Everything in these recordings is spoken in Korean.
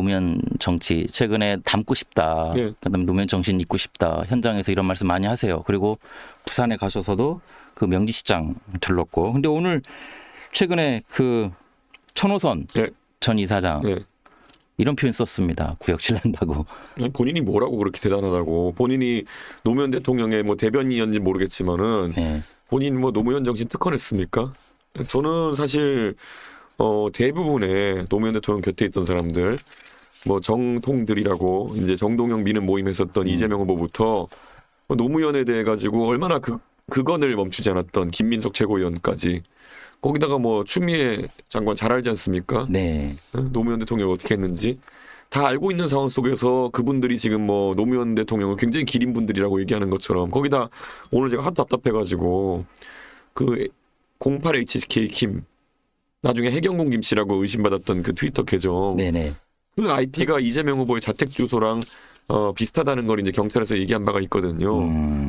노무현 정치 최근에 담고 싶다. 예. 그다음에 노무현 정신 잊고 싶다. 현장에서 이런 말씀 많이 하세요. 그리고 부산에 가셔서도 그 명지시장 들렀고. 근데 오늘 최근에 그 천호선 예. 전 이사장 예. 이런 표현 썼습니다. 구역질 난다고. 본인이 뭐라고 그렇게 대단하다고. 본인이 노무현 대통령의 뭐 대변인인지 모르겠지만은 네. 본인 뭐 노무현 정신 특허냈습니까? 저는 사실 대부분의 노무현 대통령 곁에 있던 사람들, 뭐 정통들이라고 이제 정동영 미는 모임했었던 이재명 후보부터 노무현에 대해 가지고 얼마나 그건을 멈추지 않았던 김민석 최고위원까지, 거기다가 뭐 추미애 장관 잘 알지 않습니까? 네. 노무현 대통령이 어떻게 했는지 다 알고 있는 상황 속에서 그분들이 지금 뭐 노무현 대통령을 굉장히 기린 분들이라고 얘기하는 것처럼, 거기다 오늘 제가 하도 답답해가지고 그 08HK 김, 나중에 해경군 김씨라고 의심받았던 그 트위터 계정, 네네. 그 IP가 이재명 후보의 자택 주소랑 비슷하다는 걸 이제 경찰에서 얘기한 바가 있거든요.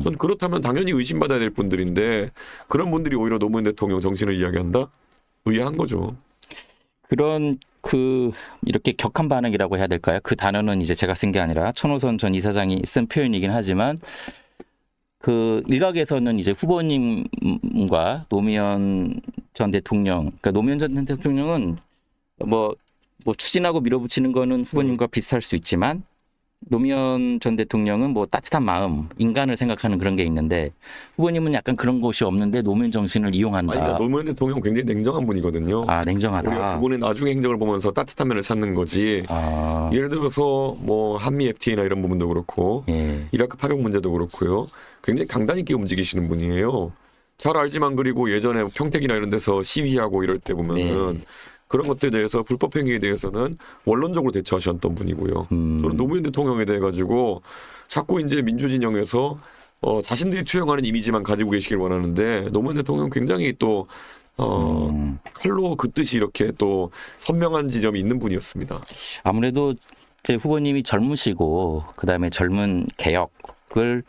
전 그렇다면 당연히 의심받아야 될 분들인데 그런 분들이 오히려 노무현 대통령 정신을 이야기한다? 의아한 거죠. 그런 이렇게 격한 반응이라고 해야 될까요? 그 단어는 이제 제가 쓴 게 아니라 천호선 전 이사장이 쓴 표현이긴 하지만 그 일각에서는 이제 후보님과 노무현 전 대통령, 그러니까 노무현 전 대통령은 뭐 추진하고 밀어붙이는 거는 후보님과 비슷할 수 있지만 노무현 전 대통령은 뭐 따뜻한 마음, 인간을 생각하는 그런 게 있는데 후보님은 약간 그런 것이 없는데 노무현 정신을 이용한다. 그러니까 노무현 대통령은 굉장히 냉정한 분이거든요. 아, 냉정하다. 우리가 그분의 나중의 행적을 보면서 따뜻한 면을 찾는 거지. 아, 예를 들어서 뭐 한미 FTA나 이런 부분도 그렇고 예. 이라크 파병 문제도 그렇고요. 굉장히 강단 있게 움직이시는 분이에요. 잘 알지만, 그리고 예전에 평택이나 이런 데서 시위하고 이럴 때 보면은 네. 그런 것들에 대해서 불법 행위에 대해서는 원론적으로 대처하셨던 분이고요. 저는 노무현 대통령에 대해 가지고 자꾸 이제 민주진영에서 자신들이 투영하는 이미지만 가지고 계시길 원하는데, 노무현 대통령 굉장히 또 칼로 긋듯이 이렇게 또 선명한 지점이 있는 분이었습니다. 아무래도 제 후보님이 젊으시고 그다음에 젊은 개혁을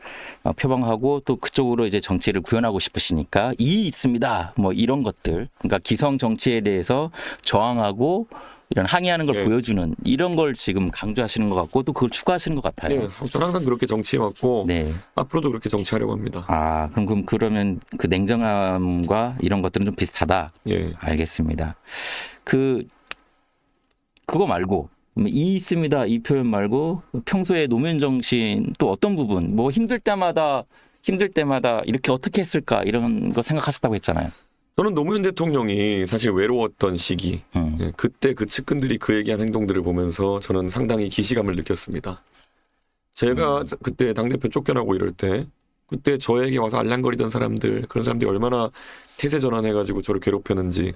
표방하고 또 그쪽으로 이제 정치를 구현하고 싶으시니까 이의 있습니다. 뭐 이런 것들, 그러니까 기성 정치에 대해서 저항하고 이런 항의하는 걸 예. 보여주는 이런 걸 지금 강조하시는 것 같고 또 그걸 추구하시는 것 같아요. 네, 저는 항상 그렇게 정치해왔고 네. 앞으로도 그렇게 정치하려고 합니다. 아, 그러면 그 냉정함과 이런 것들은 좀 비슷하다. 예. 알겠습니다. 그거 말고 이 있습니다. 이 표현 말고 평소에 노무현 정신 또 어떤 부분, 뭐 힘들 때마다 이렇게 어떻게 했을까 이런 거 생각하셨다고 했잖아요. 저는 노무현 대통령이 사실 외로웠던 시기, 예, 그때 그 측근들이 그에게 한 행동들을 보면서 저는 상당히 기시감을 느꼈습니다. 제가 그때 당대표 쫓겨나고 이럴 때 그때 저에게 와서 알랑거리던 사람들, 그런 사람들이 얼마나 태세 전환해가지고 저를 괴롭혔는지,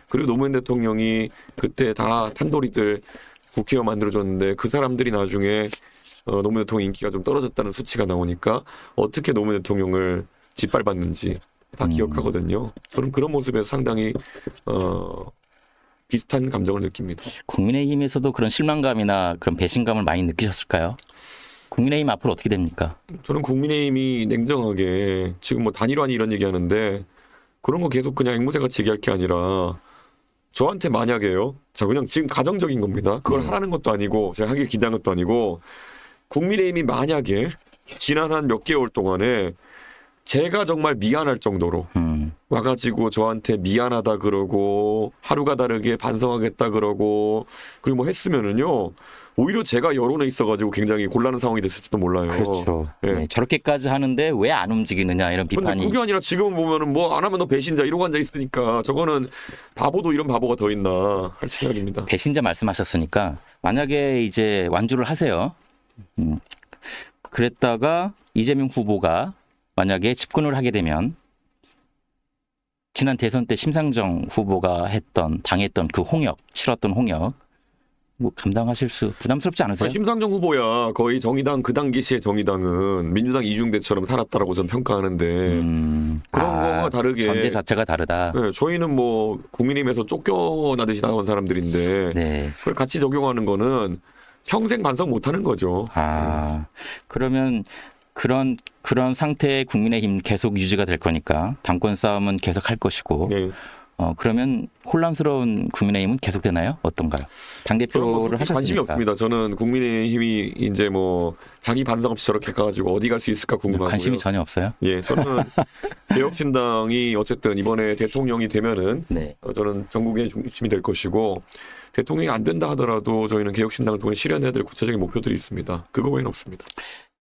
그리고 노무현 대통령이 그때 다 탄도리들 국회의원 만들어줬는데 그 사람들이 나중에 노무현 대통령 인기가 좀 떨어졌다는 수치가 나오니까 어떻게 노무현 대통령을 짓밟았는지 다 기억하거든요. 저는 그런 모습에서 상당히 비슷한 감정을 느낍니다. 국민의힘에서도 그런 실망감이나 그런 배신감을 많이 느끼셨을까요? 국민의힘 앞으로 어떻게 됩니까? 저는 국민의힘이 냉정하게 지금 뭐 단일화니 이런 얘기하는데 그런 거 계속 그냥 앵무새같이 얘기할 게 아니라, 저한테 만약에요, 자 그냥 지금 가정적인 겁니다. 그걸 하라는 것도 아니고 제가 하길 기대한 것도 아니고, 국민의힘이 만약에 지난 한 몇 개월 동안에 제가 정말 미안할 정도로 와가지고 저한테 미안하다 그러고 하루가 다르게 반성하겠다 그러고 그리고 뭐 했으면은요, 오히려 제가 여론에 있어가지고 굉장히 곤란한 상황이 됐을지도 몰라요. 그렇죠. 예. 네, 저렇게까지 하는데 왜 안 움직이느냐 이런 근데 비판이. 그게 아니라 지금 보면은 뭐 안 하면 너 배신자 이러고 앉아 있으니까 저거는 바보도 이런 바보가 더 있나 할 생각입니다. 배신자 말씀하셨으니까 만약에 이제 완주를 하세요. 그랬다가 이재명 후보가 만약에 집권을 하게 되면 지난 대선 때 심상정 후보가 당했던 그 홍역, 치렀던 홍역 뭐 감당하실 수 부담스럽지 않으세요? 심상정 후보야 거의 정의당 그 당시의 정의당은 민주당 이중대처럼 살았다라고 저는 평가하는데 그런 거와 다르게 전제 자체가 다르다. 네, 저희는 뭐 국민의힘에서 쫓겨나듯이 나온 사람들인데 네. 그걸 같이 적용하는 거는 평생 반성 못하는 거죠. 그러면 그런 상태의 국민의힘 계속 유지가 될 거니까 당권 싸움은 계속 할 것이고 네. 그러면 혼란스러운 국민의힘은 계속되나요? 어떤가요? 저는 뭐 당대표를 그렇게 관심이 하셨으니까. 없습니다. 저는 국민의힘이 이제 뭐 자기 반성 없이 저렇게 가가지고 어디 갈 수 있을까 궁금하고요. 관심이 전혀 없어요? 예, 저는 개혁신당이 어쨌든 이번에 대통령이 되면은 네. 저는 전국의 중심이 될 것이고 대통령이 안 된다 하더라도 저희는 개혁신당을 통해 실현해야 될 구체적인 목표들이 있습니다. 그거 외에는 없습니다.